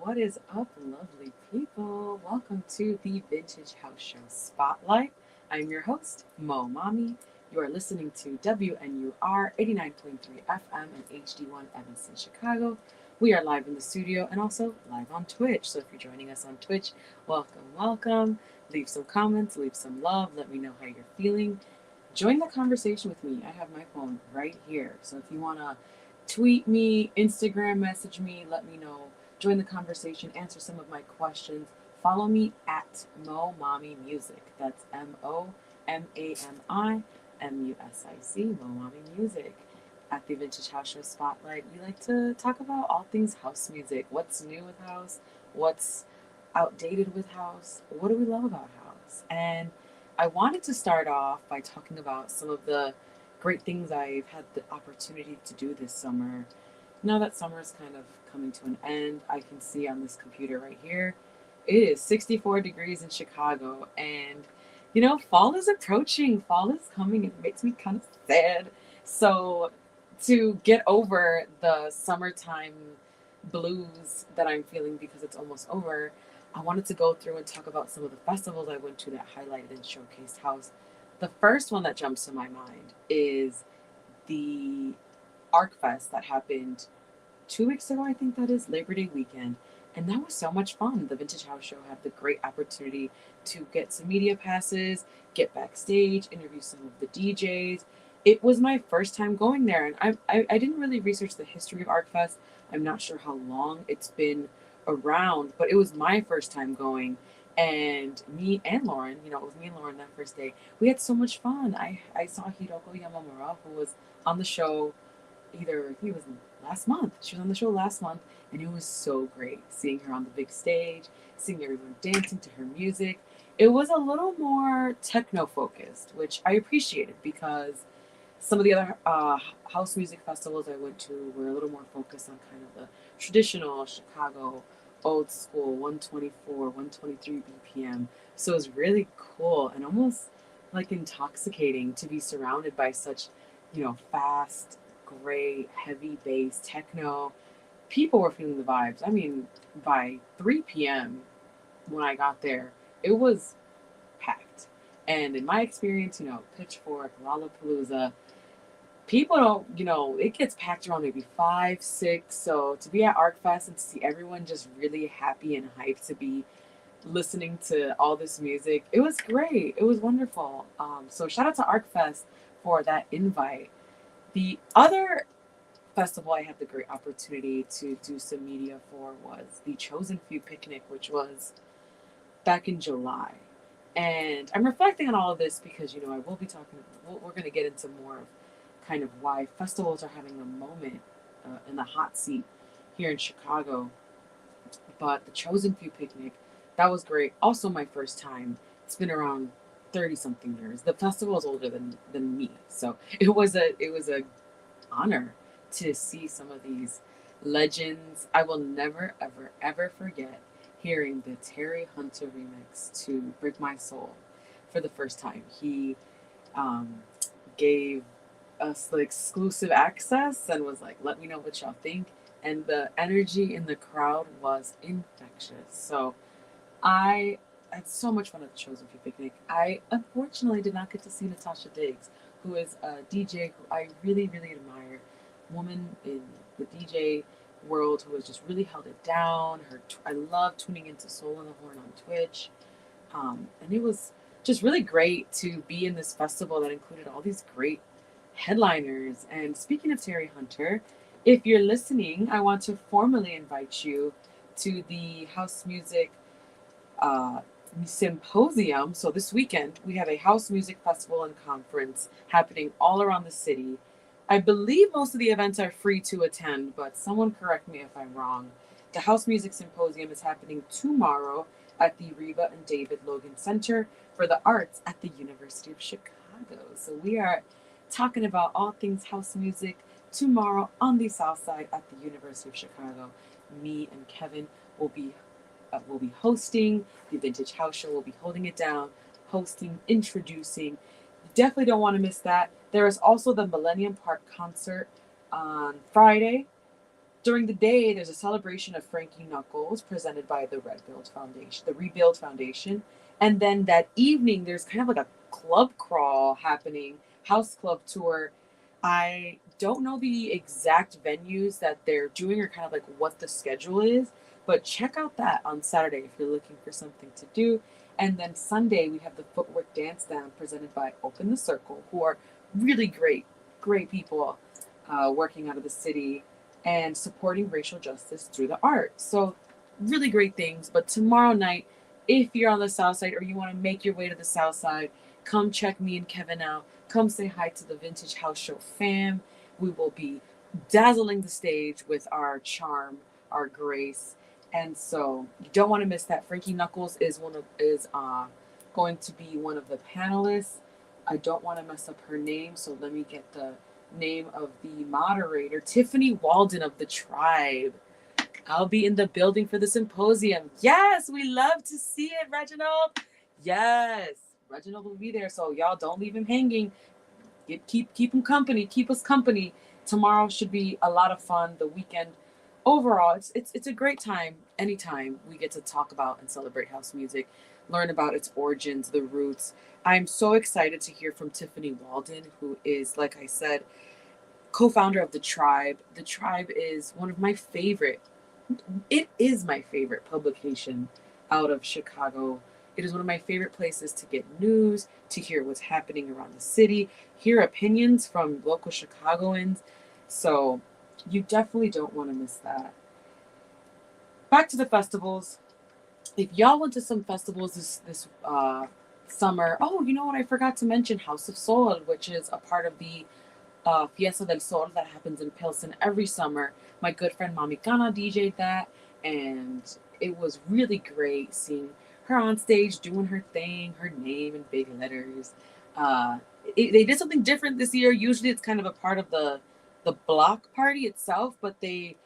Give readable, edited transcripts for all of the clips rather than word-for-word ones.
What is up, lovely people? Welcome to the Vintage House Show Spotlight. I'm your host, Momami. You are listening to WNUR 89.3 FM and HD1 Evanston, Chicago. We are live in the studio and also live on Twitch. So if you're joining us on Twitch, welcome. Leave some comments, leave some love. Let me know how you're feeling. Join the conversation with me. I have my phone right here. So if you want to tweet me, Instagram message me, let me know. Join the conversation, answer some of my questions. Follow me at Momami Music. That's MOMAMIMUSIC, Momami Music. At the Vintage House Show Spotlight, we like to talk about all things house music. What's new with house? What's outdated with house? What do we love about house? And I wanted to start off by talking about some of the great things I've had the opportunity to do this summer. Now that summer is kind of coming to an end, I can see on this computer right here, it is 64 degrees in Chicago. And, fall is approaching, fall is coming. It makes me kind of sad. So, to get over the summertime blues that I'm feeling because it's almost over, I wanted to go through and talk about some of the festivals I went to that highlighted and showcased house. The first one that jumps to my mind is the Arc Fest that happened 2 weeks ago, I think that is, Labor Day weekend. And that was so much fun. The Vintage House Show had the great opportunity to get some media passes, get backstage, interview some of the DJs. It was my first time going there, and I didn't really research the history of Arc Fest. I'm not sure how long it's been around, but it was my first time going. And me and Lauren, it was me and Lauren that first day. We had so much fun. I saw Hiroko Yamamura, who was on the show either, I think it was last month. She was on the show last month, and it was so great seeing her on the big stage, seeing everyone dancing to her music. It was a little more techno focused, which I appreciated because some of the other house music festivals I went to were a little more focused on kind of the traditional Chicago, old school 124, 123 BPM. So it was really cool and almost like intoxicating to be surrounded by such, fast, great, heavy bass, techno. People were feeling the vibes. I mean, by 3 p.m. when I got there, it was packed. And in my experience, Pitchfork, Lollapalooza, people don't, it gets packed around maybe 5, 6. So to be at ArcFest and to see everyone just really happy and hyped to be listening to all this music, it was great. It was wonderful. So shout out to ArcFest for that invite. The other festival I had the great opportunity to do some media for was the Chosen Few Picnic, which was back in July. And I'm reflecting on all of this because, I will be talking, we're going to get into more of kind of why festivals are having a moment in the hot seat here in Chicago. But the Chosen Few Picnic, that was great. Also, my first time. It's been around 30 something years. The festival is older than me. So it was a honor to see some of these legends. I will never, ever, ever forget hearing the Terry Hunter remix to Break My Soul for the first time. He um, gave us the exclusive access and was like, let me know what y'all think. And the energy in the crowd was infectious. So I had so much fun at the Chosen Few Picnic. I unfortunately did not get to see Natasha Diggs, who is a DJ who I really, really admire. Woman in the DJ world who has just really held it down. I love tuning into Soul on the Horn on Twitch. And it was just really great to be in this festival that included all these great headliners. And speaking of Terry Hunter, if you're listening, I want to formally invite you to the House Music uh, Symposium. So this weekend, we have a house music festival and conference happening all around the city. I believe most of the events are free to attend, but someone correct me if I'm wrong. The House Music Symposium is happening tomorrow at the Reba and David Logan Center for the Arts at the University of Chicago. So we are talking about all things house music tomorrow on the South Side at the University of Chicago. Me and Kevin will be hosting. The Vintage House Show will be holding it down, hosting, introducing. Definitely don't want to miss that. There is also the Millennium Park concert on Friday, During the day, there's a celebration of Frankie Knuckles presented by the Rebuild Foundation. And then that evening, there's kind of like a club crawl happening, house club tour. I don't know the exact venues that they're doing or kind of like what the schedule is, but check out that on Saturday if you're looking for something to do. And then Sunday, we have the Footwork Dance Down presented by Open the Circle, who are really great people working out of the city and supporting racial justice through the arts. So, really great things. But tomorrow night, if you're on the South Side or you want to make your way to the South Side, come check me and Kevin out. Come say hi to the Vintage House Show fam. We will be dazzling the stage with our charm, our grace. And so you don't want to miss that. Frankie Knuckles is going to be one of the panelists. I don't want to mess up her name, so let me get the name of the moderator, Tiffany Walden of the Tribe. I'll be in the building for the symposium. Yes, we love to see it, Reginald. Yes, Reginald will be there, so y'all don't leave him hanging. Keep him company. Keep us company. Tomorrow should be a lot of fun. The weekend, overall, it's a great time. Anytime we get to talk about and celebrate house music, learn about its origins, the roots. I'm so excited to hear from Tiffany Walden, who is, like I said, co-founder of the Tribe. The Tribe is one of my favorite. It is my favorite publication out of Chicago. It is one of my favorite places to get news, to hear what's happening around the city, hear opinions from local Chicagoans. So you definitely don't want to miss that. Back to the festivals. If y'all went to some festivals this summer, oh, you know what? I forgot to mention House of Soul, which is a part of the Fiesta del Sol that happens in Pilsen every summer. My good friend Momami DJ'd that, and it was really great seeing her on stage doing her thing, her name in big letters. They did something different this year. Usually it's kind of a part of the block party itself, but they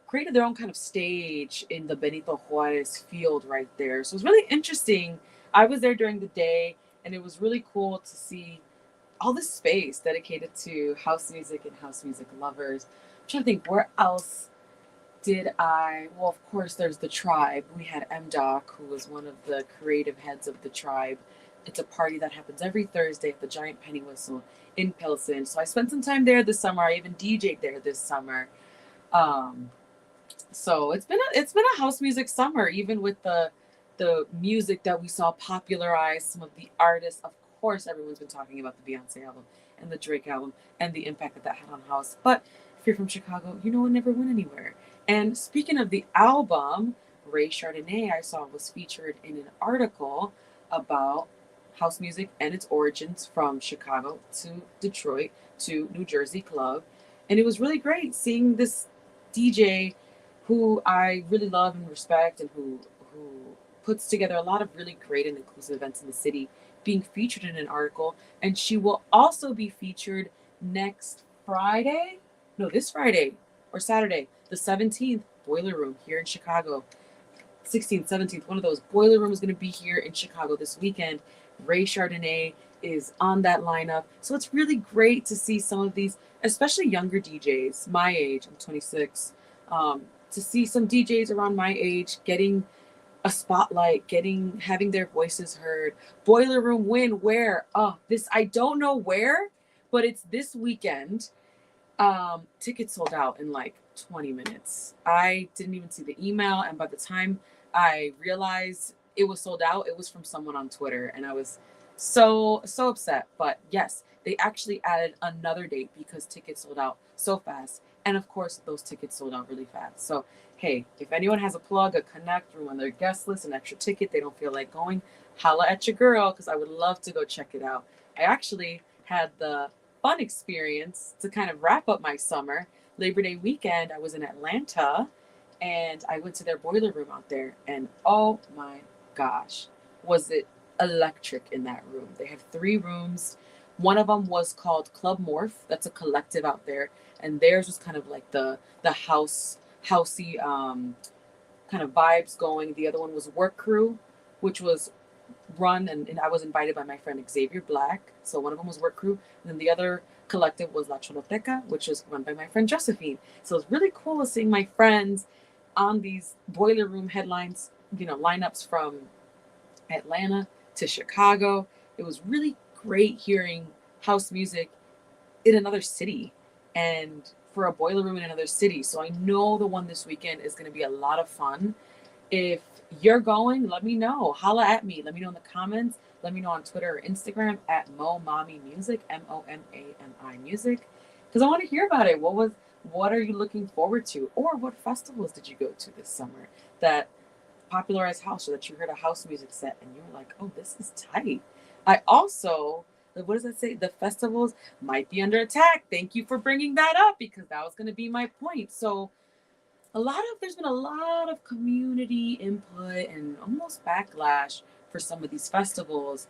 created their own kind of stage in the Benito Juarez field right there. So it was really interesting. I was there during the day, and it was really cool to see all this space dedicated to house music and house music lovers. I'm trying to think, where else did I? Well, of course, there's the Tribe. We had M-Doc, who was one of the creative heads of the Tribe. It's a party that happens every Thursday at the Giant Penny Whistle in Pilsen. So I spent some time there this summer. I even DJ'd there this summer. So it's been a house music summer, even with the music that we saw popularized, some of the artists. Of course, everyone's been talking about the Beyonce album and the Drake album and the impact that had on house. But if you're from Chicago, you know it never went anywhere. And speaking of the album, Ray Chardonnay, I saw, was featured in an article about house music and its origins from Chicago to Detroit to New Jersey Club. And it was really great seeing this DJ who I really love and respect, and who puts together a lot of really great and inclusive events in the city, being featured in an article. And she will also be featured next Friday, no, this Friday or Saturday, the 17th, Boiler Room here in Chicago. 16th, 17th, one of those. Boiler Room is going to be here in Chicago this weekend. Ray Chardonnay is on that lineup. So it's really great to see some of these, especially younger DJs, my age, I'm 26, to see some DJs around my age getting a spotlight, having their voices heard. Boiler Room where? This, I don't know where, but it's this weekend. Tickets sold out in like 20 minutes. I didn't even see the email, and by the time I realized it was sold out, it was from someone on Twitter, and I was so upset. But yes, they actually added another date because tickets sold out so fast. And of course, those tickets sold out really fast. So, hey, if anyone has a plug, a connect, room on their guest list, an extra ticket, they don't feel like going, holla at your girl, because I would love to go check it out. I actually had the fun experience to kind of wrap up my summer. Labor Day weekend, I was in Atlanta, and I went to their Boiler Room out there, and oh my gosh, was it electric in that room. They had 3 rooms. One of them was called Club Morph. That's a collective out there. And theirs was kind of like the housey kind of vibes going. The other one was Work Crew, which was run, and I was invited by my friend Xavier Black. So one of them was Work Crew. And then the other collective was La Choloteca, which was run by my friend Josephine. So it was really cool seeing my friends on these boiler room headlines, lineups from Atlanta to Chicago. It was really great hearing house music in another city and for a boiler room in another city. So I know the one this weekend is going to be a lot of fun. If you're going, let me know. Holla at me. Let me know in the comments. Let me know on Twitter or Instagram at Momami Music, Momami Music, because I want to hear about it. What are you looking forward to, or what festivals did you go to this summer that popularized house, or that you heard a house music set and you were like, oh, this is tight. I also, what does that say? The festivals might be under attack. Thank you for bringing that up, because that was going to be my point. So there's been a lot of community input and almost backlash for some of these festivals.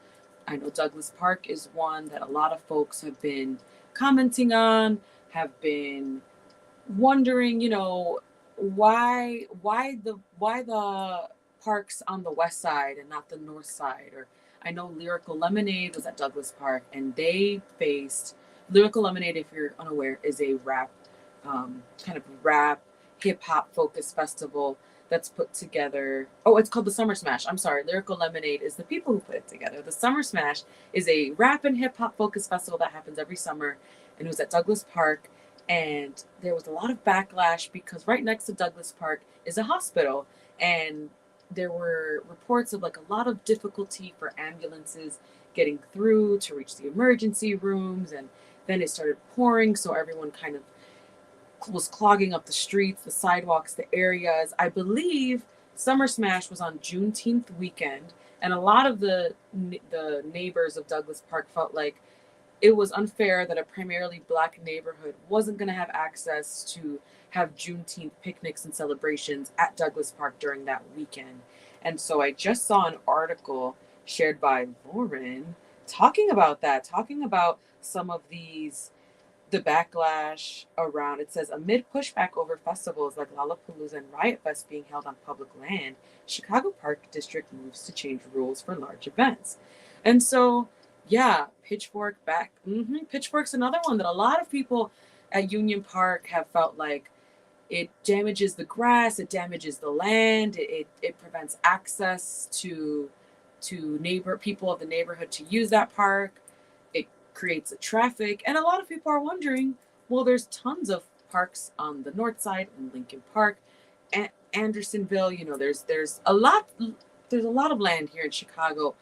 I know Douglas Park is one that a lot of folks have been commenting on, have been wondering, why the parks on the west side and not the north side. Or I know Lyrical Lemonade was at Douglas Park, and they faced Lyrical Lemonade, if you're unaware, is a kind of rap hip hop focused festival that's put together. Oh, it's called the Summer Smash. I'm sorry, Lyrical Lemonade is the people who put it together. The Summer Smash is a rap and hip hop focused festival that happens every summer, and it was at Douglas Park. And there was a lot of backlash because right next to Douglas Park is a hospital, and there were reports of like a lot of difficulty for ambulances getting through to reach the emergency rooms. And then it started pouring, so everyone kind of was clogging up the streets, the sidewalks, the areas. I believe Summer Smash was on Juneteenth weekend, and a lot of the neighbors of Douglas Park felt like it was unfair that a primarily Black neighborhood wasn't going to have access to have Juneteenth picnics and celebrations at Douglas Park during that weekend. And so I just saw an article shared by Lauren talking about that, talking about some of the backlash around. It says, amid pushback over festivals like Lollapalooza and Riot Fest being held on public land, Chicago Park District moves to change rules for large events. And so, yeah, Pitchfork back. Pitchfork's another one that a lot of people at Union Park have felt like it damages the grass, it damages the land, it prevents access to people of the neighborhood to use that park. It creates a traffic, and a lot of people are wondering, well, there's tons of parks on the north side in Lincoln Park, Andersonville. There's a lot of land here in Chicago.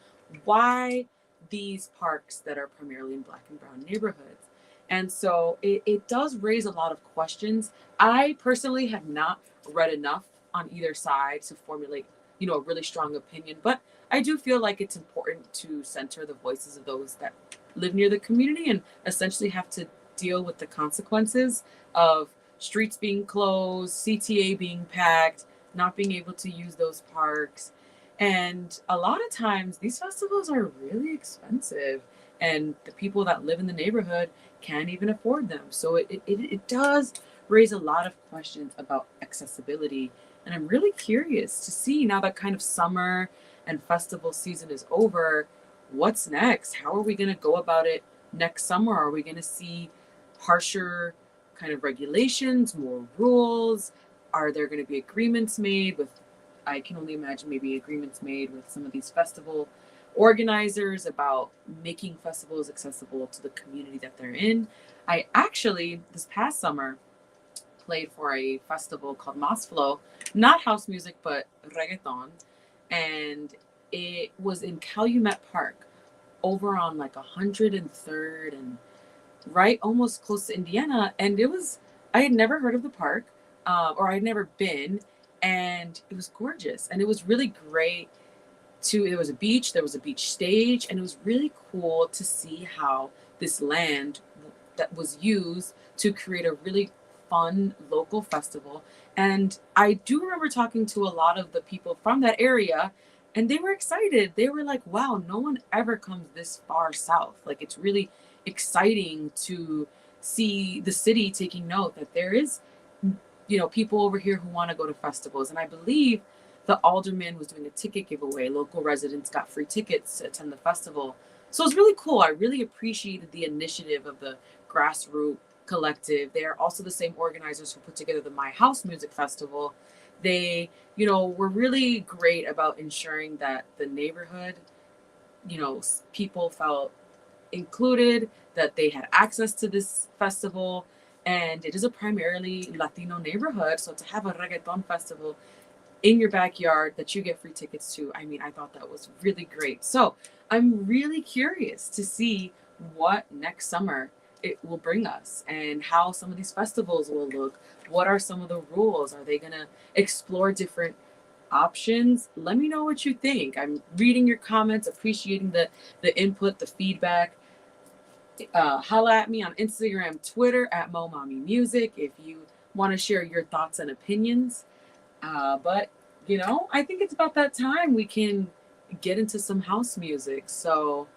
Why these parks that are primarily in Black and brown neighborhoods? And so it does raise a lot of questions. I personally have not read enough on either side to formulate, a really strong opinion, but I do feel like it's important to center the voices of those that live near the community and essentially have to deal with the consequences of streets being closed, CTA being packed, not being able to use those parks. And a lot of times these festivals are really expensive, and the people that live in the neighborhood can't even afford them. So it does raise a lot of questions about accessibility. And I'm really curious to see, now that kind of summer and festival season is over, what's next? How are we going to go about it next summer? Are we going to see harsher kind of regulations, more rules? Are there going to be agreements made with, I can only imagine maybe agreements made with some of these festival organizers about making festivals accessible to the community that they're in? I actually, this past summer, played for a festival called Mas Flow, not house music, but reggaeton. And it was in Calumet Park, over on like 103rd and right almost close to Indiana. And I had never heard of the park, or I had never been, and it was gorgeous. And it was really great there was a beach, there was a beach stage, and it was really cool to see how this land that was used to create a really fun local festival. And I do remember talking to a lot of the people from that area, and they were excited. They were like, wow, no one ever comes this far south. Like, it's really exciting to see the city taking note that there is, people over here who want to go to festivals. And I believe the alderman was doing a ticket giveaway. Local residents got free tickets to attend the festival. So it was really cool. I really appreciated the initiative of the grassroots collective. They are also the same organizers who put together the My House Music Festival. They, were really great about ensuring that the neighborhood, people felt included, that they had access to this festival. And it is a primarily Latino neighborhood. So to have a reggaeton festival in your backyard that you get free tickets to, I thought that was really great. So I'm really curious to see what next summer it will bring us and how some of these festivals will look. What are some of the rules? Are they going to explore different options? Let me know what you think. I'm reading your comments, appreciating the input, the feedback. Holla at me on Instagram, Twitter at Momami Music if you want to share your thoughts and opinions. But I think it's about that time we can get into some house music. So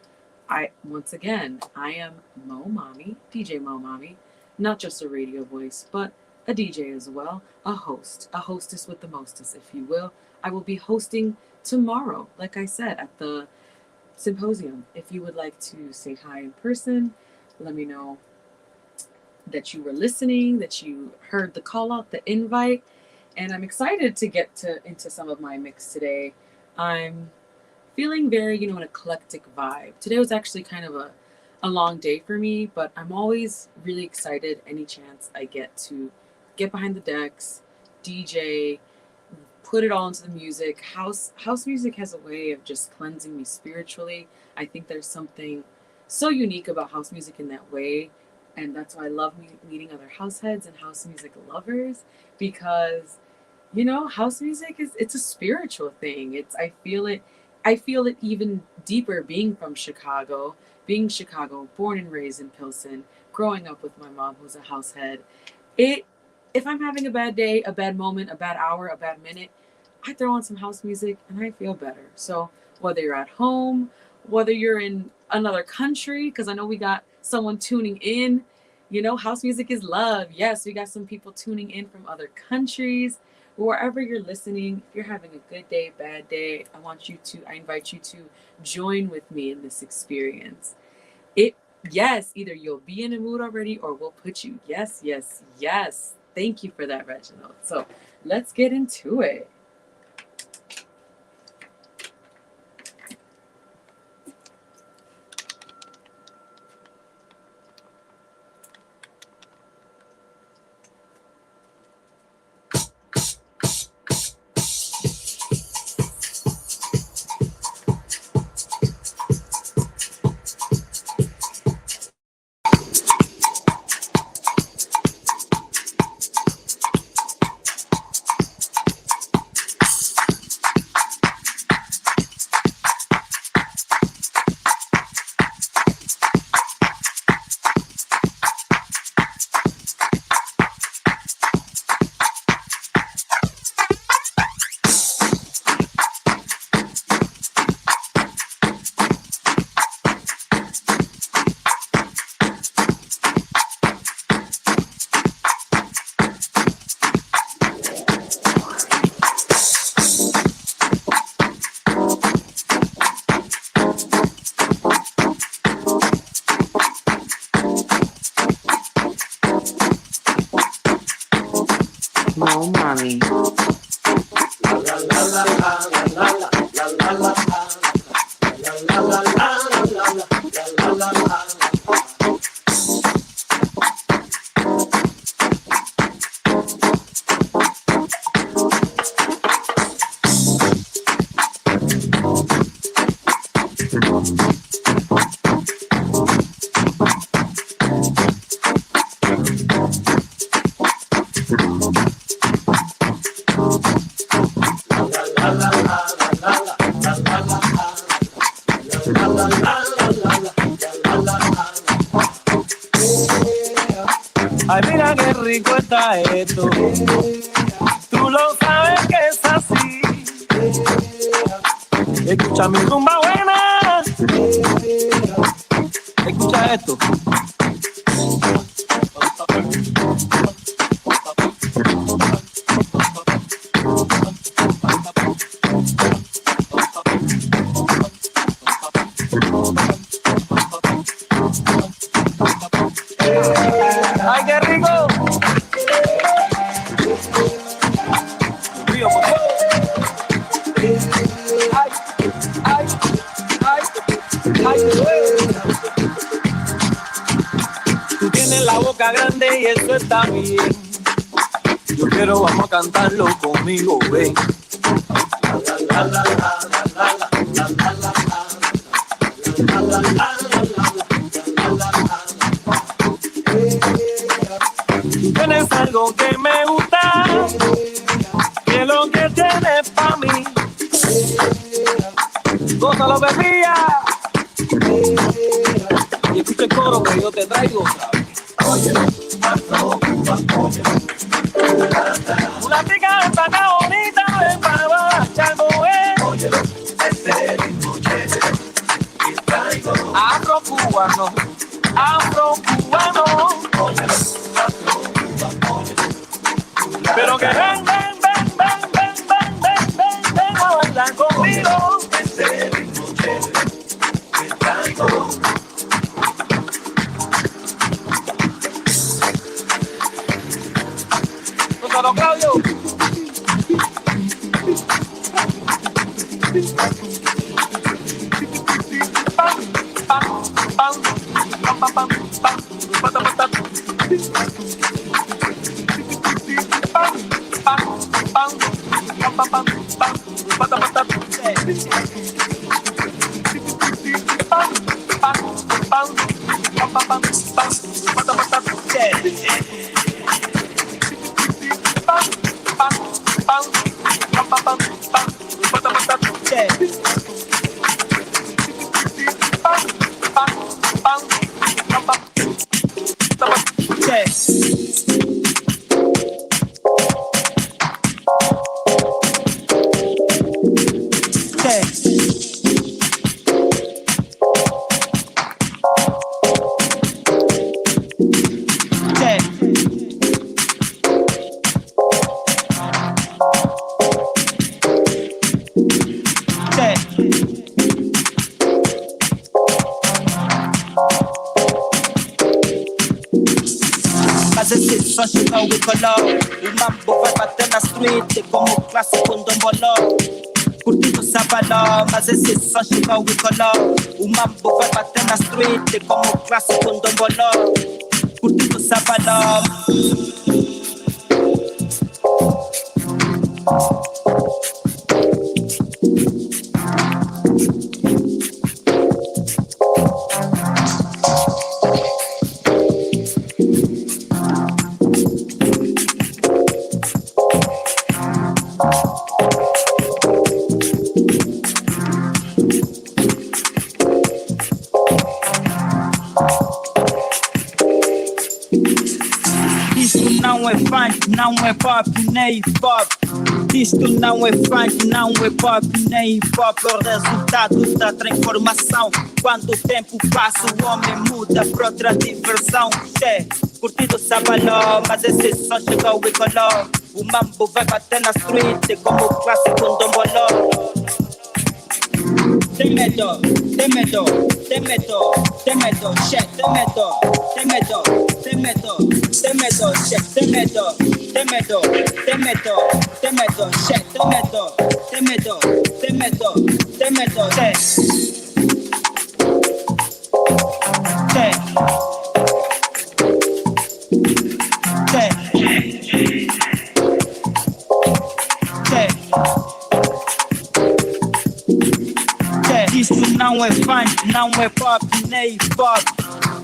once again, I am Momami, DJ Momami, not just a radio voice, but a DJ as well, a hostess with the mostest, if you will. I will be hosting tomorrow, like I said, at the symposium. If you would like to say hi in person, let me know that you were listening, that you heard the call out, the invite, and I'm excited to get into some of my mix today. I'm feeling very, an eclectic vibe. Today was actually kind of a long day for me, but I'm always really excited any chance I get to get behind the decks, DJ, put it all into the music. House music has a way of just cleansing me spiritually. I think there's something so unique about house music in that way. And that's why I love meeting other house heads and house music lovers, because, house music it's a spiritual thing. I feel it even deeper being from Chicago, born and raised in Pilsen, growing up with my mom who's a house head. If I'm having a bad day, a bad moment, a bad hour, a bad minute, I throw on some house music and I feel better. So whether you're at home, whether you're in another country, because I know we got someone tuning in, house music is love. Yes, we got some people tuning in from other countries. Wherever you're listening, if you're having a good day, bad day, I invite you to join with me in this experience. Yes, either you'll be in a mood already or we'll put you. Yes. Thank you for that, Reginald. So let's get into it. Momami. Ay, mira qué rico está esto. Tú lo sabes que es así. Escucha mi rumba buena. Escucha esto. boca grande y eso está bien. Yo quiero, vamos a cantarlo conmigo, ven. Tienes algo que me gusta, que lo que tienes pa' mí. Gózalo, bebía. Y escucha el coro que yo te traigo otra vez. Una pica está tan bonita, ven para bachango, óyelo, este ritmo chévere que traigo. Afro-cubano, afro-cubano. Óyelo, afro-cubano. Pero que ven, ven, ven, ven, ven, ven, ven, ven, ven a bailar conmigo. Este ritmo chévere que traigo. Don Claudio. Só chegou o color, o mambo vai bater na street como clássico do bolão. Curtindo sabaló, mas esse só chegou o color, o mambo vai bater na street como clássico do bolão. Curtindo sabaló. Não é funk, não é pop, nem hip-hop. Isto não é funk, não é pop, nem hip-hop. O resultado da transformação. Quando o tempo passa, o homem muda para outra diversão. Curtido sabaló, mas esse só chegou e colou. O mambo vai bater na street como o clássico do bolão. Tem medo, tem medo, tem medo, tem medo, chefe, tem medo, tem medo, tem medo, tem medo, chefe, tem medo, tem medo, tem medo, tem medo, chefe, tem medo, tem medo, tem medo, tem medo, chefe. Isto não é funk, não é pop, nem hip-hop.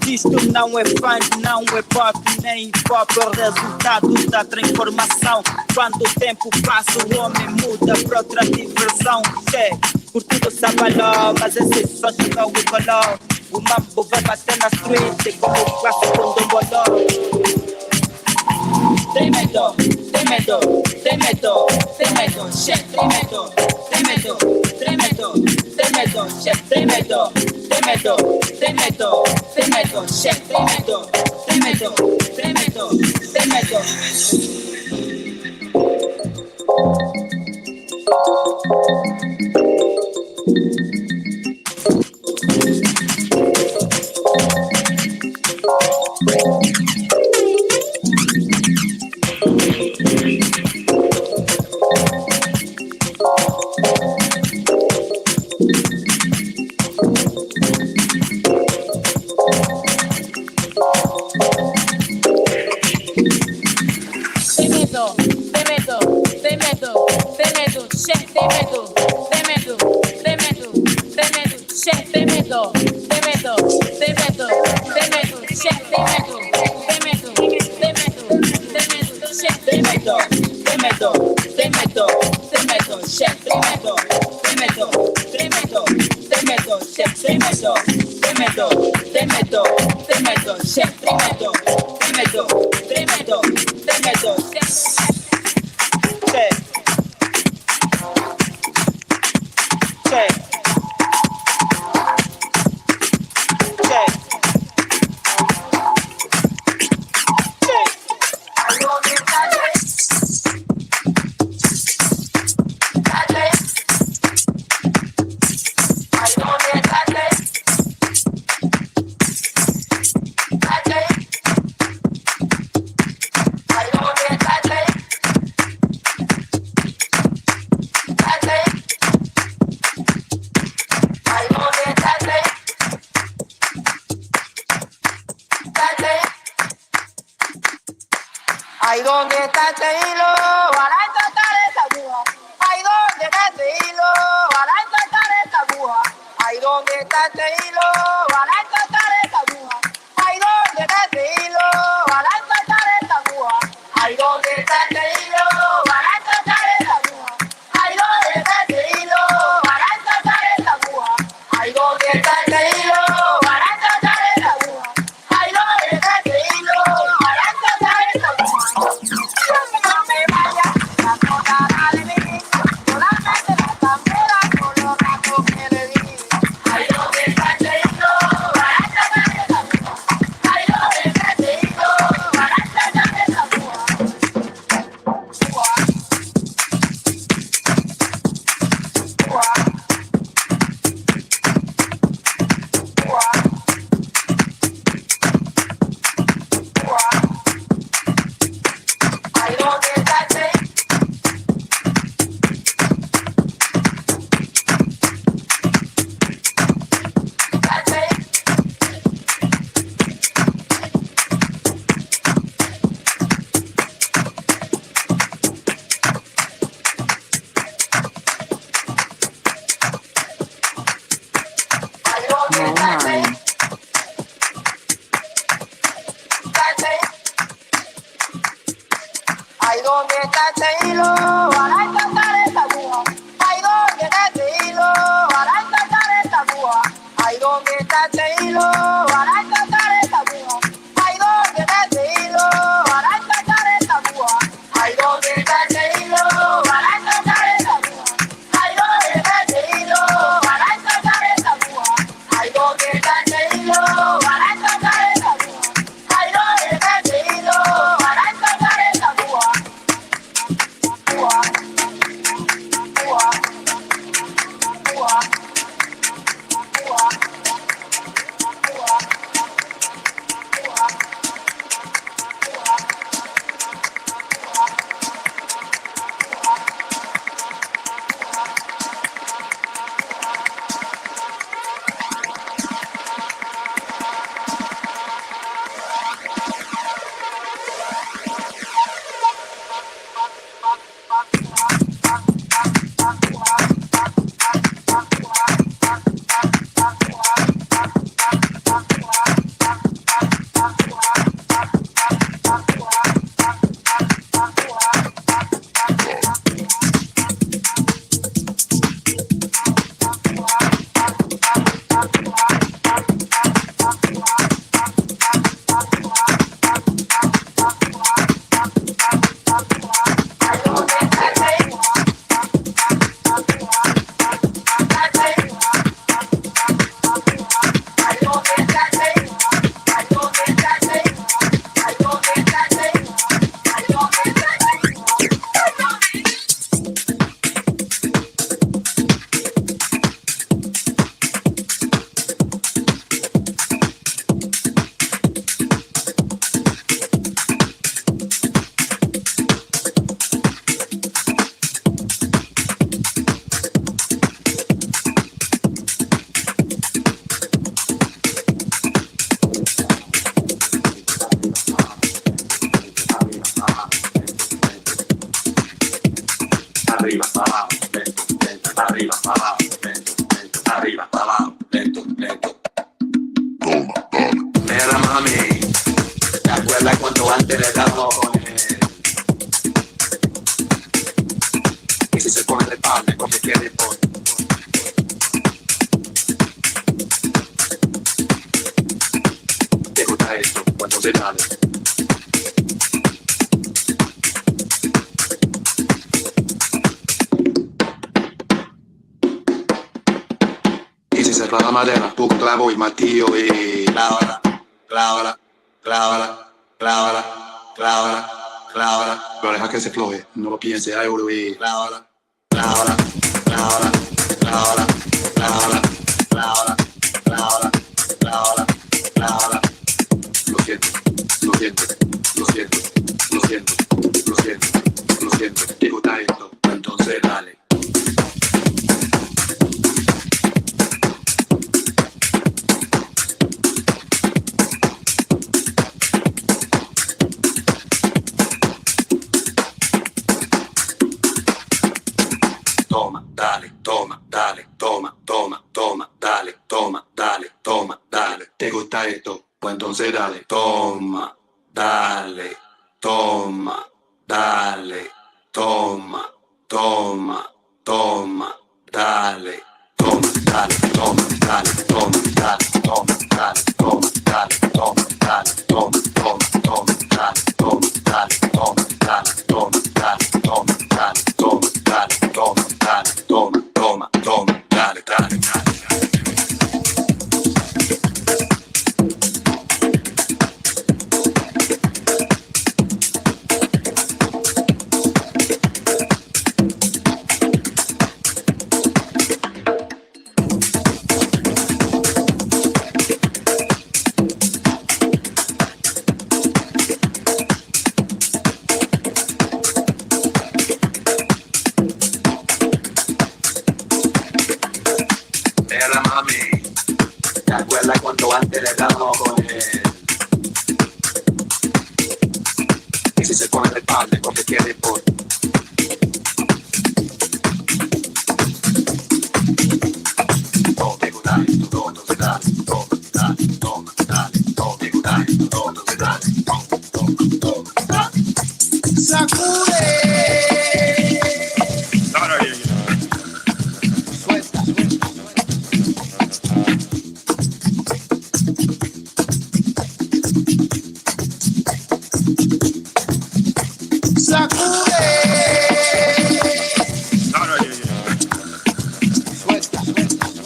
Isto não é funk, não é pop, nem hip-hop. É o resultado da transformação. Quando o tempo passa, o homem muda para outra diversão. Curtido sabaló, mas esse só chegou e colou. O mambo vai bater na street como o clássico do bolão. Tem medo, tem medo, tem medo, tem medo, chefe, tem medo, tem medo, tem medo, tem medo, chefe, tem medo, tem medo, tem medo, tem medo, chefe, tem medo, tem medo, tem medo, tem medo. Ay, ¿dónde está ese hilo? Para encontrar esa aguja. Ay, ¿dónde está ese hilo? Para encontrar esa aguja. Ay, ¿dónde está ese hilo? Para encontrar esa aguja. Ay, ¿dónde está ese hilo? Para encontrar esa aguja. Ay, ¿dónde está ese hilo? Para encontrar esa aguja. Ay, ¿dónde está ese hilo? Para encontrar esa aguja. Ay, ¿dónde está ese hilo? Para encontrar esa aguja. Ay, ¿dónde está ese hilo? Para encontrar esa aguja. No me vaya, la tocará de mí. Solamente la tambora con los ratos que le di. Ay, ¿dónde está ese hilo? Para encontrar esa aguja. Ay, ¿dónde está ese hilo? Para encontrar esa aguja. Ay, ¿dónde está ese? Ay, ¿dónde está ese? Momami. Ay, ¿dónde está ese hilo? Para encontrar esa aguja. Ay, ¿dónde está ese hilo? Para encontrar esa aguja. Ay, ¿dónde está ese hilo? Para encontrar esa aguja. Ay, ¿dónde está ese hilo? Para encontrar esa aguja. Ay, ¿dónde está ese hilo? Para encontrar esa aguja. Ay, ¿dónde está ese hilo? Para encontrar esa aguja. Ay, ¿dónde está ese hilo? Para encontrar esa aguja. Ay, ¿dónde está ese hilo? Para encontrar esa aguja. arriba, para abajo, lento, lento, arriba, para abajo, lento, lento, arriba, para abajo, lento, lento. Toma, dale. Mira, mami, ¿te acuerdas cuando antes le damos con él? Y si se pone de espalda, porque quiere por. ¿Te gusta esto? Cuando se dale. Y si se clava la madera, tu clavo y martillo y clávala, clávala, clávala, clávala, clávala, clávala. Pero deja que se floje, no lo piense, ay, y clávala, clávala, clávala, clávala, clávala, clávala, clávala, clávala, clávala. Lo siento, lo siento, lo siento, lo siento, lo siento, lo siento. ¿Te gusta esto? Entonces dale. Toma, dale, toma, dale, toma, toma, toma, dale, toma, dale, toma, dale. ¿Te gusta esto? Pues entonces dale, toma, dale, toma, dale, toma, toma, toma, dale, toma, dale, toma, dale, toma, dale, toma, dale, toma, dale, toma, dale, toma, toma, toma, dale, toma, dale, toma, dale, toma, dale, toma, dale, toma, dale, toma, dale, toma, toma, toma, dale, dale, dale. Mira, mami, ¿te acuerdas cuando antes le damos con él? Y si se pone de espalda, porque quiere por. Todo te gusta esto, todo te dale, todo te dale, toma, dale, todo te gusta esto, todo te dale, toma, toma, toma, dale. ¡Sacude! Suelta, suelta. ¡Sacude! Suelta, suelta, suelta.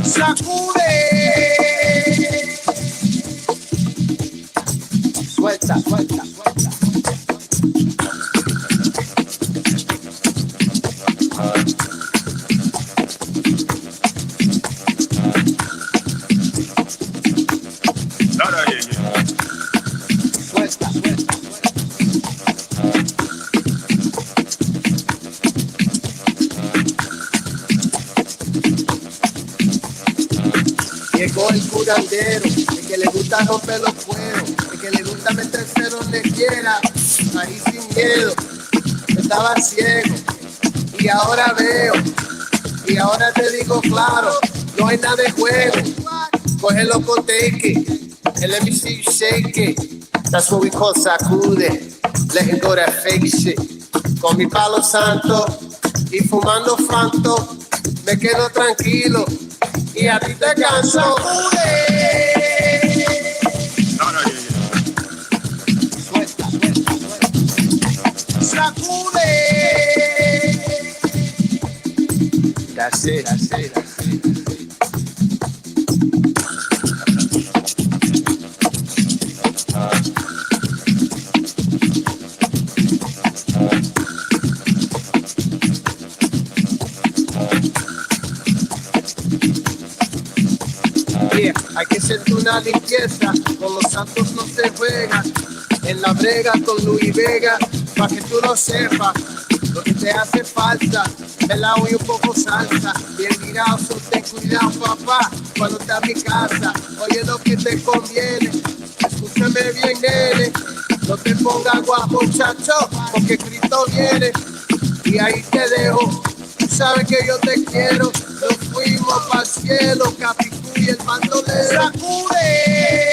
¡Sacude! Suelta, suelta, suelta. Suelta, suelta, llegó el curandero, el que le gusta romper los cueros, el que le gusta meterse donde quiera, ahí sin miedo. Estaba ciego y ahora veo, y ahora te digo claro, no hay nada de juego. Cógelo con take it, el MC shake it. That's what we call sacude, letting go that fake shit. Con mi palo santo y fumando franto, me quedo tranquilo y a ti te canso. Sacude. Suelta, suelta, suelta. Sacude. That's it, that's it, that's it. Yeah, hay que hacer una limpieza, con los santos no se juega, en la brega con Luis Vega, pa' que tú lo sepas, lo que te hace falta, melao y un poco salsa, bien mirado, ten cuidado papá, cuando estés a mi casa. Oye lo que te conviene, escúchame bien, nene. No te pongas guapo, chacho, porque Cristo viene. Y ahí te dejo, tú sabes que yo te quiero. Nos fuimos pa'l cielo, Capicú y el bandolero. ¡Sacude!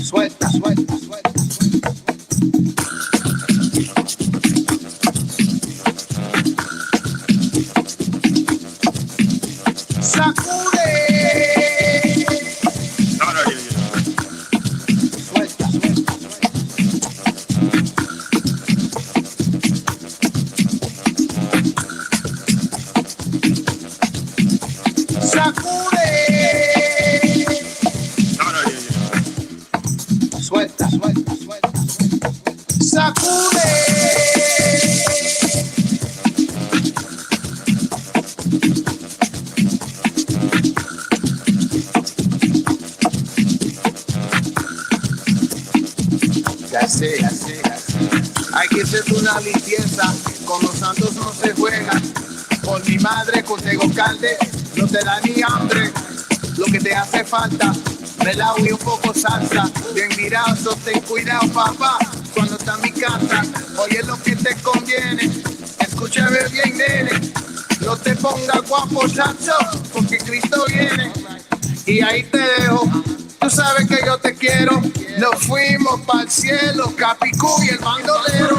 Suelta, suelta, suelta. ¡Sacude! Suelta, suelta, suelta. ¡Sacude! Suelta, suelta, suelta. ¡Sacude! Ya sé, ya sé, ya sé. Hay que hacer una limpieza, con los santos no se juega. Por mi madre, con tego calde, no te da ni hambre. Lo que te hace falta, melao y un poco salsa. Bien mirado, ten cuidado, papá, cuando está en mi casa. Oye lo que te conviene, escúchame bien, nene. No te pongas guapo, chacho, porque Cristo viene. Y ahí te dejo, tú sabes que yo te quiero. Nos fuimos pa'l cielo, Capicú y el bandolero.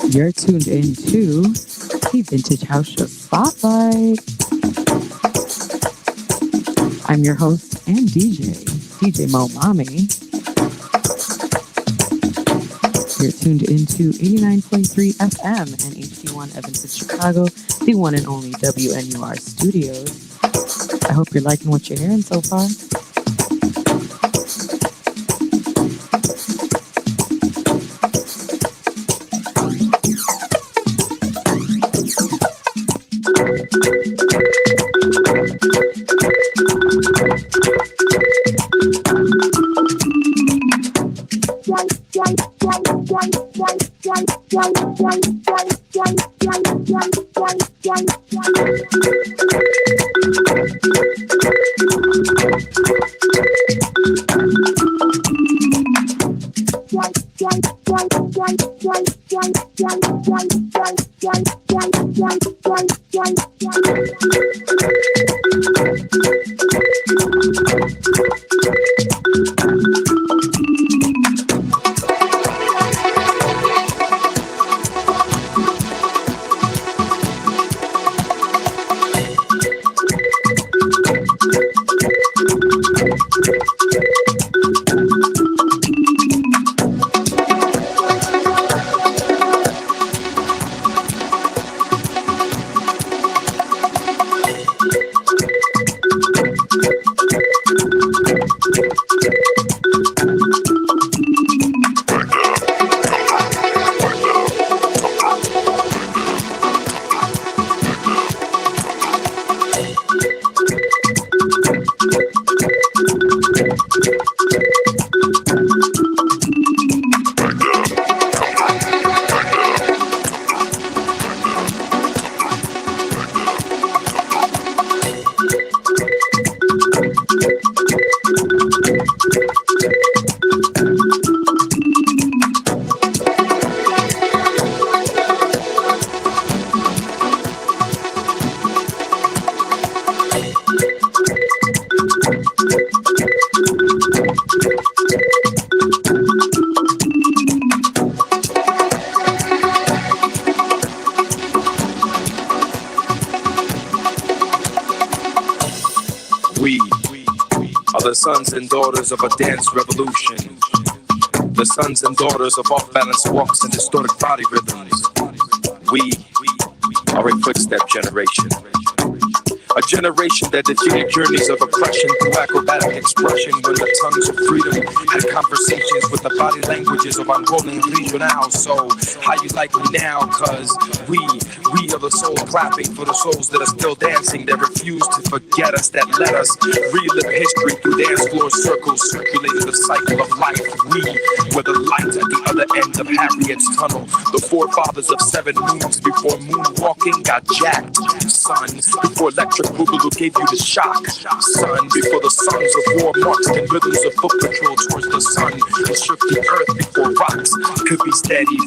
You're tuned into the Vintage House Show Spotlight. I'm your host and DJ Momami. You're tuned into 89.3 FM and HD1 Evanston, Chicago, the one and only WNUR studios. I hope you're liking what you're hearing so far. The sons and daughters of a dance revolution. The sons and daughters of off-balance walks and distorted body rhythms. We are a footstep generation. A generation that defeated journeys of oppression through acrobatic expression, when the tongues of freedom had conversations with the body languages of unrolling regional. So, how you like me now? Cause we are the soul clapping for the souls that are still dancing, that refuse to forget us, that let us relive history through dance floor circles, circulating the cycle of life. We were the light at the other end of Harriet's tunnel, the forefathers of 7 moons before moonwalking got jacked. Son, before electric boogaloo gave you the shock. Son, before the sons of war marched in rhythms of foot patrol towards the sun, and shook the earth before rocks could be steady.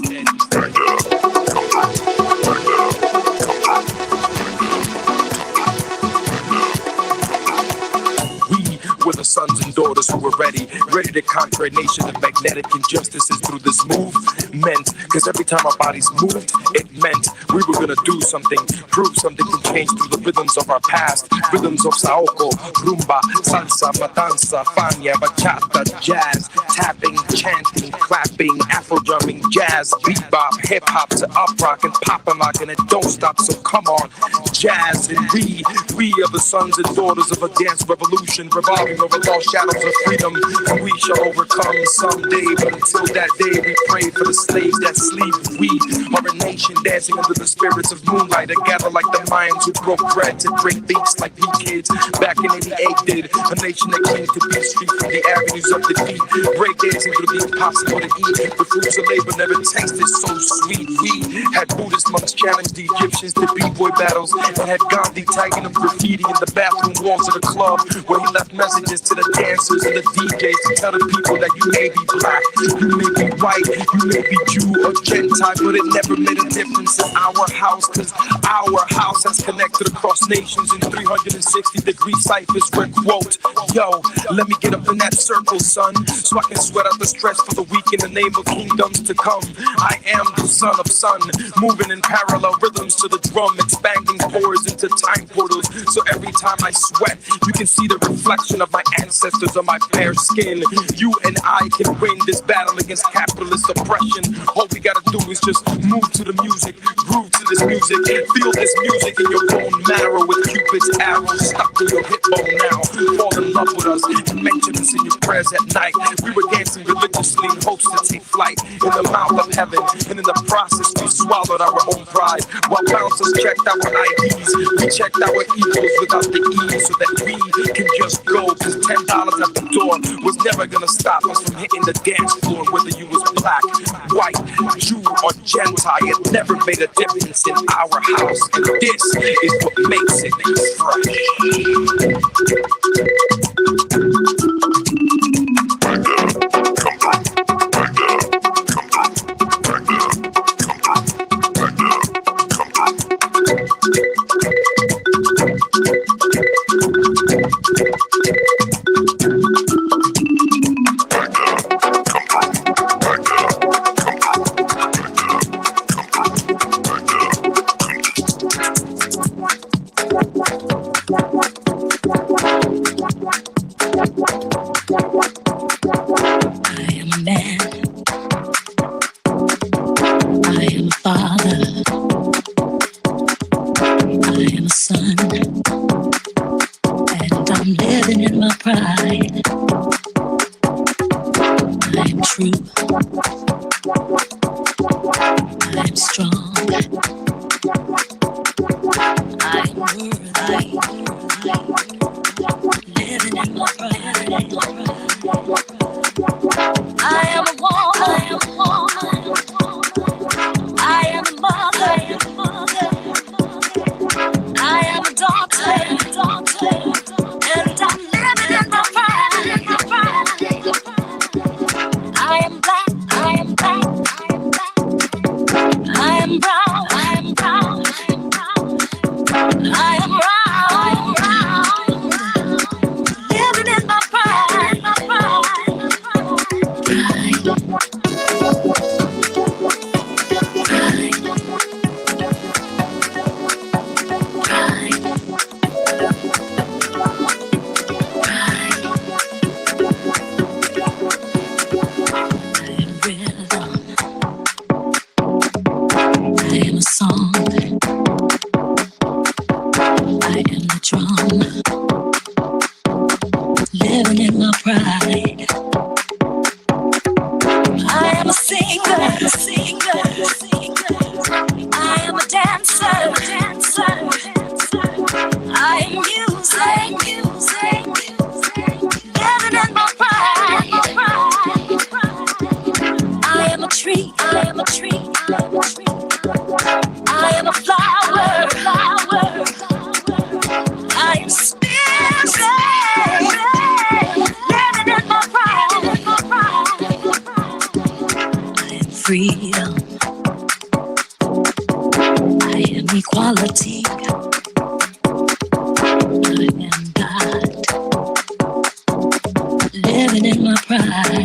We're the sons and daughters who were ready to conquer a nation of magnetic injustices through this movement. Cause every time our bodies moved, it meant we were gonna do something, prove something can change through the rhythms of our past. Rhythms of saoko, rumba, salsa, matanza, fania, bachata, jazz, tapping, chanting, clapping, afro drumming, jazz, bebop, hip hop to up rock and pop and lock, and it don't stop. So come on, jazz, and we are the sons and daughters of a dance revolution, revolving over lost shadows of freedom, and we shall overcome someday. But until that day, we pray for the slaves that sleep. We are a nation dancing under the spirits of moonlight, that gather like the Mayans who broke bread to break beats like we kids back in '88 did. A nation that came to be street from the avenues of defeat, break dancing through the impossible to eat. The fruits of labor never tasted so sweet. We had Buddhist monks challenge the Egyptians to b-boy battles, and had Gandhi tagging them graffiti in the bathroom walls of the club, where he left messages to the dancers and the DJs to tell the people that you may be black, you may be white, you may be Jew or Gentile, but it never made a difference in our house. Cause our house has connected across nations in 360-degree ciphers where, quote, yo, let me get up in that circle, son, so I can sweat out the stress for the week in the name of kingdoms to come. I am the son of sun, moving in parallel rhythms to the drum, expanding pores into time portals. So every time I sweat, you can see the reflection of my ancestors on my bare skin. You and I can win this battle against capitalist oppression. All we gotta do is just move to the music, groove to this music, feel this music in your bone marrow with Cupid's arrow stuck in your hip bone now. Fall in love with us and mention us in your prayers at night. We were dancing religiously in hopes to take flight in the mouth of heaven, and in the process we swallowed our own pride. While bouncers checked our IDs, we checked our egos without the E, so that we can just go. Cause $10 at the door was never gonna stop us from hitting the dance floor. Whether you was black, white, Jew or Gentile, it never made a difference in our house. And this is what makes it fresh. I am the drum. a flower, flower. I am still living in my pride. I am freedom. I am equality. I am God. Living in my pride.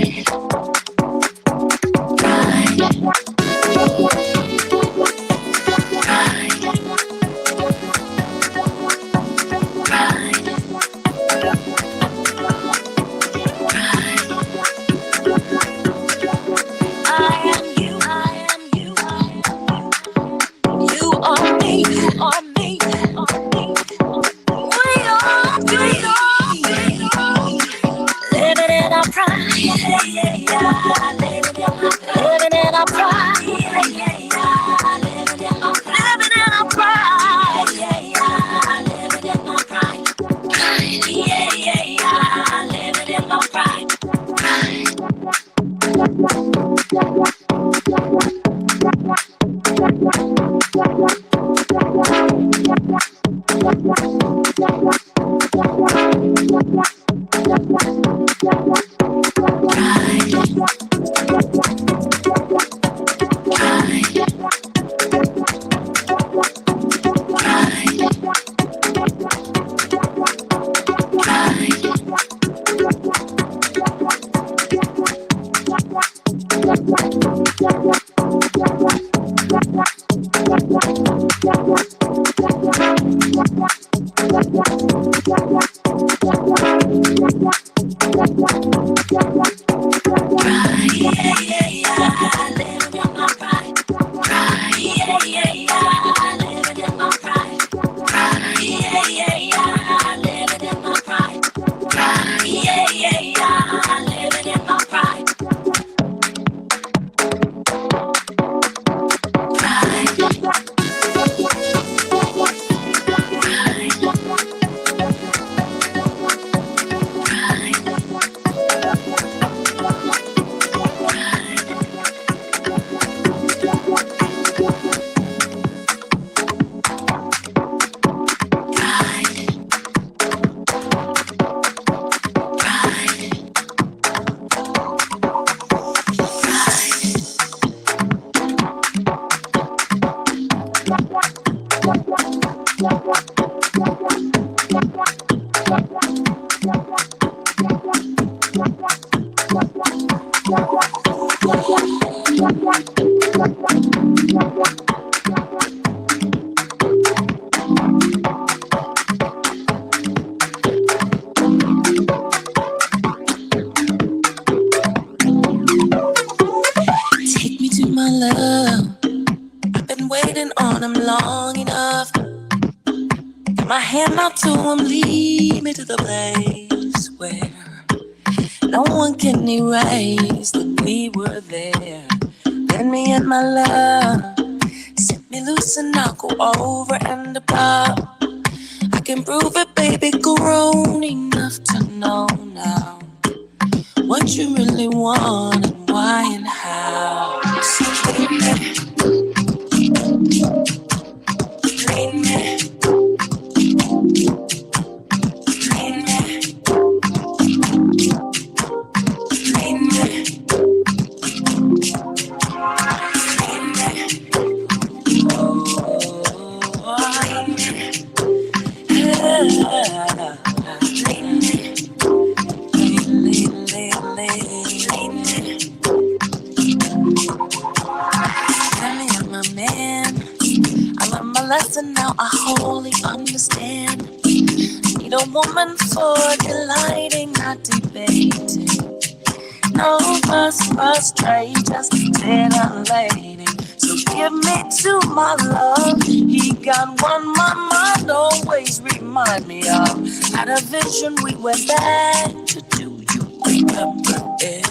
We went back to do you remember it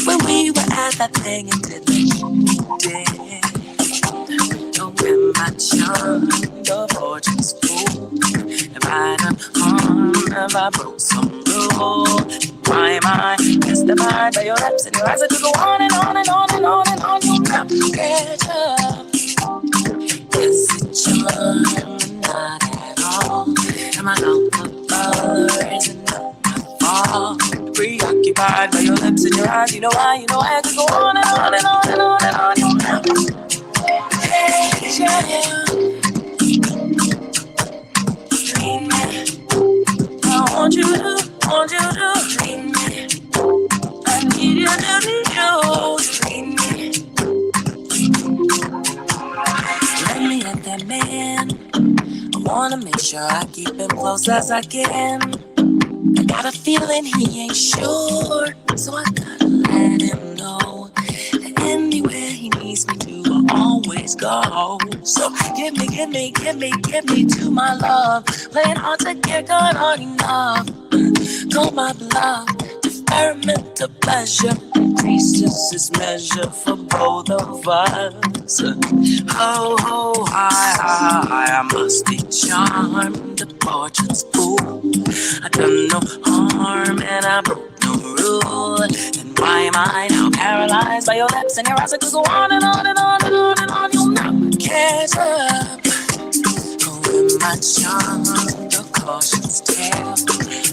when we were at that thing and did what you did. Don't remember John, the fortune's fool. If I done harm, if I broke some rule, my mind testified by your lips and your eyes. I could go on and on and on and on and on. You'll never catch up. Yes, occupied by your lips and your eyes. You know I could go on and on and on and on and on. You'll never get you. Dream me. I want you to dream me. I need you to dream me. Let me at that man. I wanna make sure I keep him close as I can. I got a feeling he ain't sure, so I gotta let him know that anywhere he needs me to, I'll always go. So give me to my love. Playing hard to get, God hard enough. Call my bluff. Deferment to pleasure increases his measure for both of us. Ho, ho, hi, I must be charmed. The portrait's full. I done no harm and I broke no rule. Then why am I now paralyzed by your lips and your eyes? I could go on and on and on and on and on. You'll never catch up. Oh, am I charmed? The caution's tale.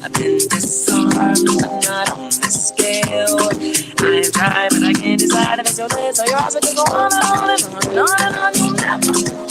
I've been disarmed, I'm not on this scale. I've tried, but I can't decide if it's your lips or your eyes. I could go on and on and on and on and on. You'll never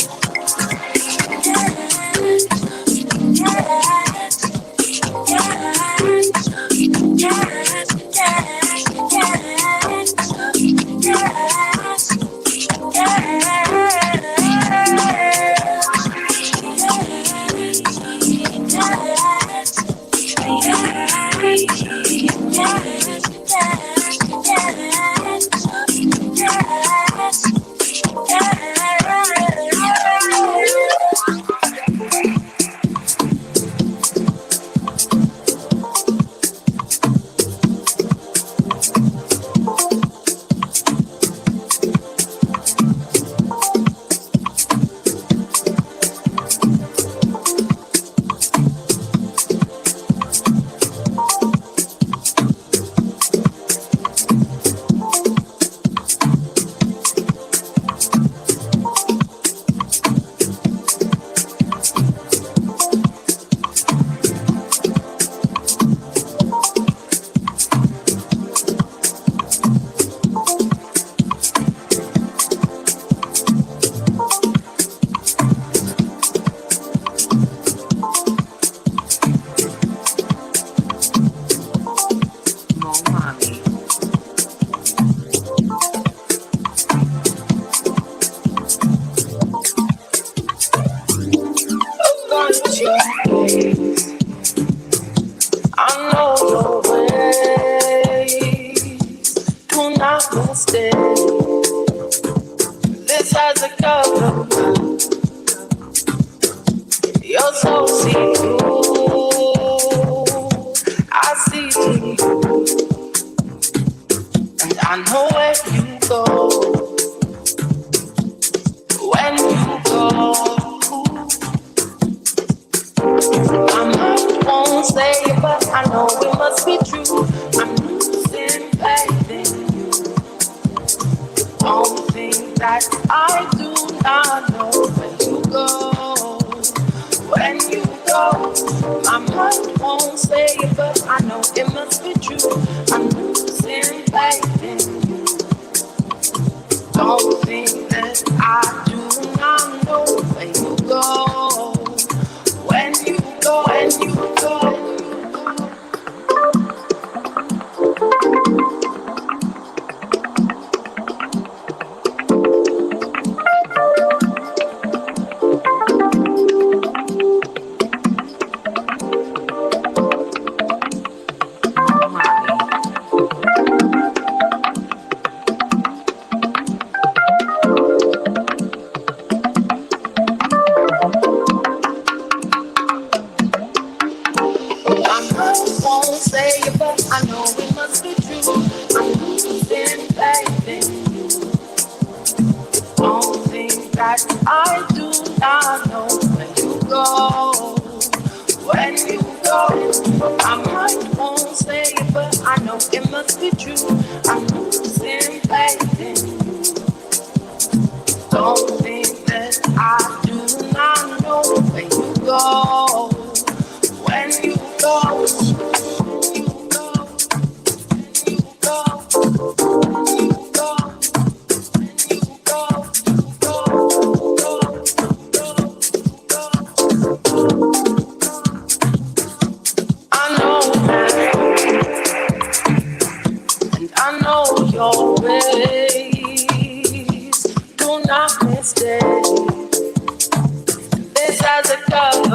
it does.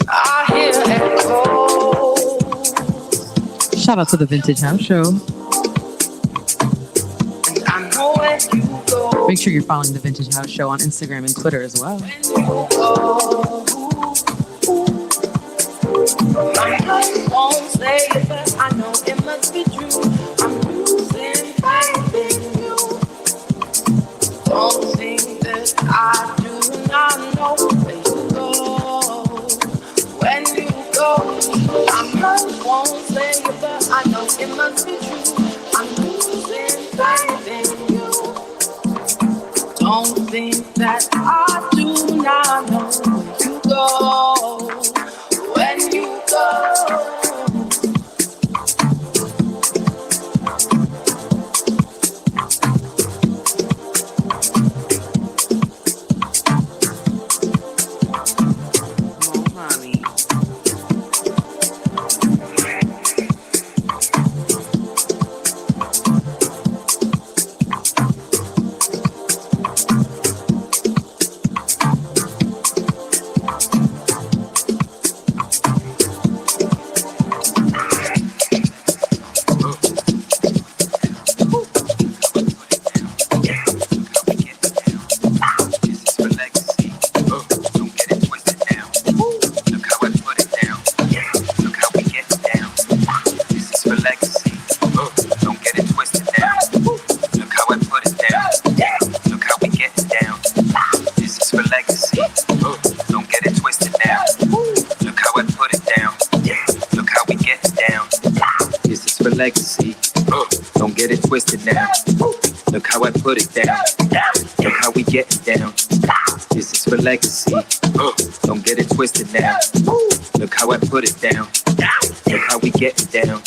I hear echoes. Shout out to the Vintage House Show. And I know where you go. Make sure you're following the Vintage House Show on Instagram and Twitter as well. When you go. My heart won't say it, but I know it must be true. I'm losing faith in you. Don't think that I do not know where you go. When you go, my heart won't say it, but I know it must be true. I'm losing faith in you. Don't think that I do not know where you go. When you go. Momami. Legacy. Don't get it twisted now. Look how I put it down. Look how we get it down. This is for legacy. Don't get it twisted now. Look how I put it down. Look how we get it down.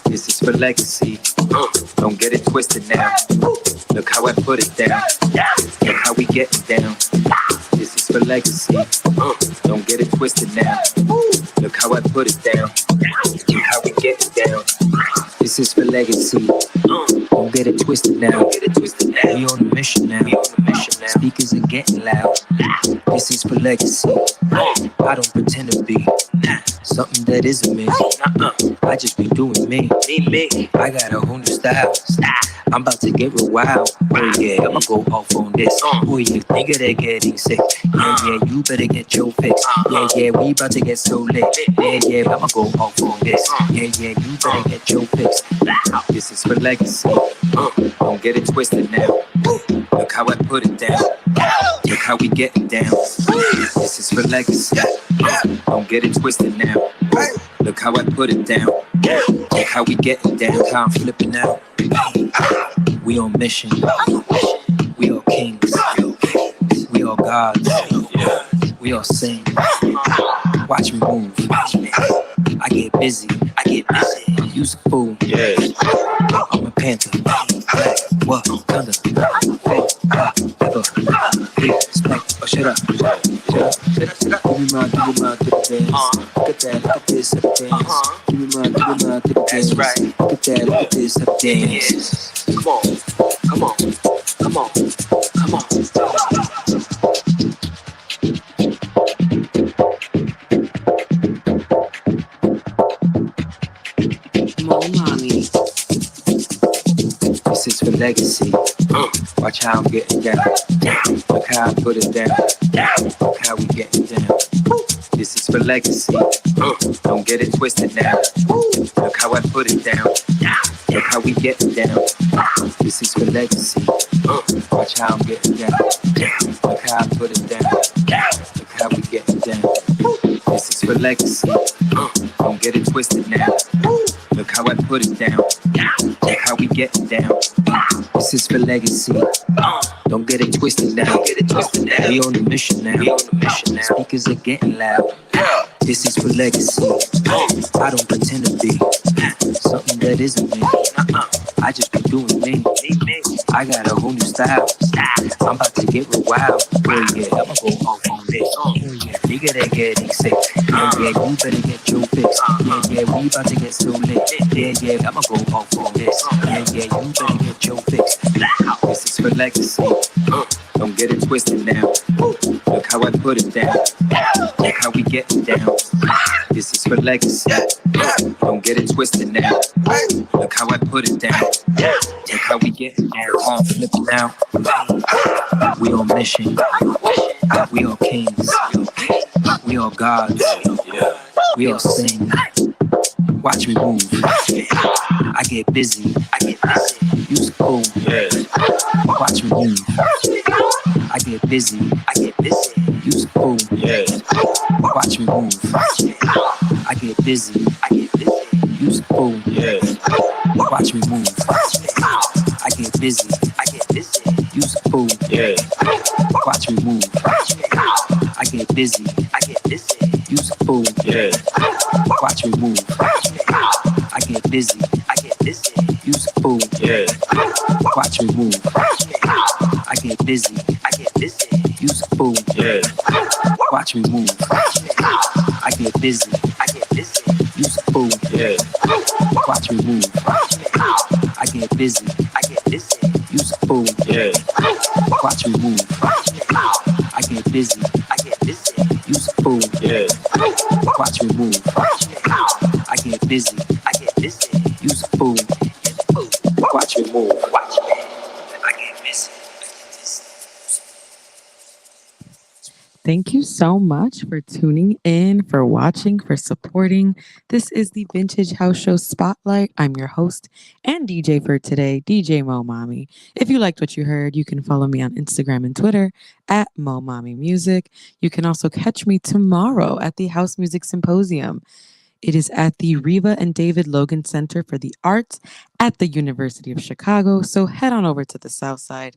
This is for legacy. Don't get it twisted now. Look how I put it down. Look how we get it down. This is for legacy. Don't get it twisted now. Look how I put it down. Look how we get it down. This is for legacy. Don't get it twisted now. We on a mission now. Speakers are getting loud. This is for legacy. I don't pretend to be something that isn't me. I just be doing me. I got a whole new style. I'm about to get real wild. Oh yeah, I'ma go off on this. Oh yeah, nigga, they getting sick. Yeah, yeah, you better get your fix. Yeah, yeah, we about to get so lit. Yeah, yeah, I'ma go off on this. Yeah, yeah, you better get your fix. This is for legacy. Don't get it twisted now. Look how I put it down. Look how we get it down. This is for legacy. Don't get it twisted now. Look how I put it down. Look how we get it down. Look how I'm flipping out. We on mission. We all kings. We all gods. We all saints. Watch me move. I get busy. You's a fool. I'm a panther. What? Thunder. Ever. Respect. Oh, shut up. Give me my to the dance. Look at that. Look at this. Up dance. Give me my to the dance. That's right. Look at that. Look at this. Up dance. Come on. Momami. This is for legacy. Watch how I'm getting down. Look how I put it down. Look how we getting down. This is for legacy. Don't get it twisted now. Look how I put it down. Look how we getting down. This is for legacy. Watch how I'm getting down. Look how I put it down. Look how we getting down. This is for legacy. Don't get it twisted now. Look how I put it down. Look how we getting down. This is for legacy. Don't get it twisted now. We on a mission now. Speakers are getting loud. This is for legacy. I don't pretend to be something that isn't me. I just be doing me. I got a whole new style. I'm about to get real wild. Oh yeah, I'ma go off on this. Oh yeah, nigga, they getting sick. Yeah, yeah, you better get your fix. Yeah, yeah, we about to get so lit. Yeah, yeah, I'ma go off on this. Yeah, yeah, you better get your fix. This is for legacy. Don't get it twisted now. Look how I put it down. Look how we get it down. This is for legacy. Don't get it twisted now. Look how I put it down. Look how we get it down. Flip it now. We on mission. We all kings. We all gods. We all sing. Watch me move. I get busy. You school. Watch me move. I get busy. You school. Watch me move. I get busy. You school. Watch me move. I get busy. You school. Watch me move. I get busy. You school. Watch me move. I get busy. You school. Watch me move. I get busy. You school. Watch me move. I get busy. You school. Watch me move. I get busy. You school. Watch me move. I get busy. You school. Watch me move. I get busy. You school. Watch me move. I get busy. Thank you so much for tuning in, for watching, for supporting. This is the Vintage House Show Spotlight. I'm your host and DJ for today, DJ Momami. If you liked what you heard, you can follow me on Instagram and Twitter at Momami Music. You can also catch me tomorrow at the House Music Symposium. It is at the Reva and David Logan Center for the Arts at the University of Chicago. So head on over to the South Side.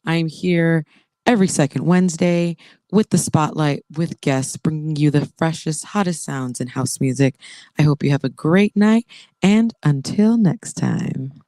I'm here every second Wednesday with the Spotlight with guests, bringing you the freshest, hottest sounds in house music. I hope you have a great night, and until next time.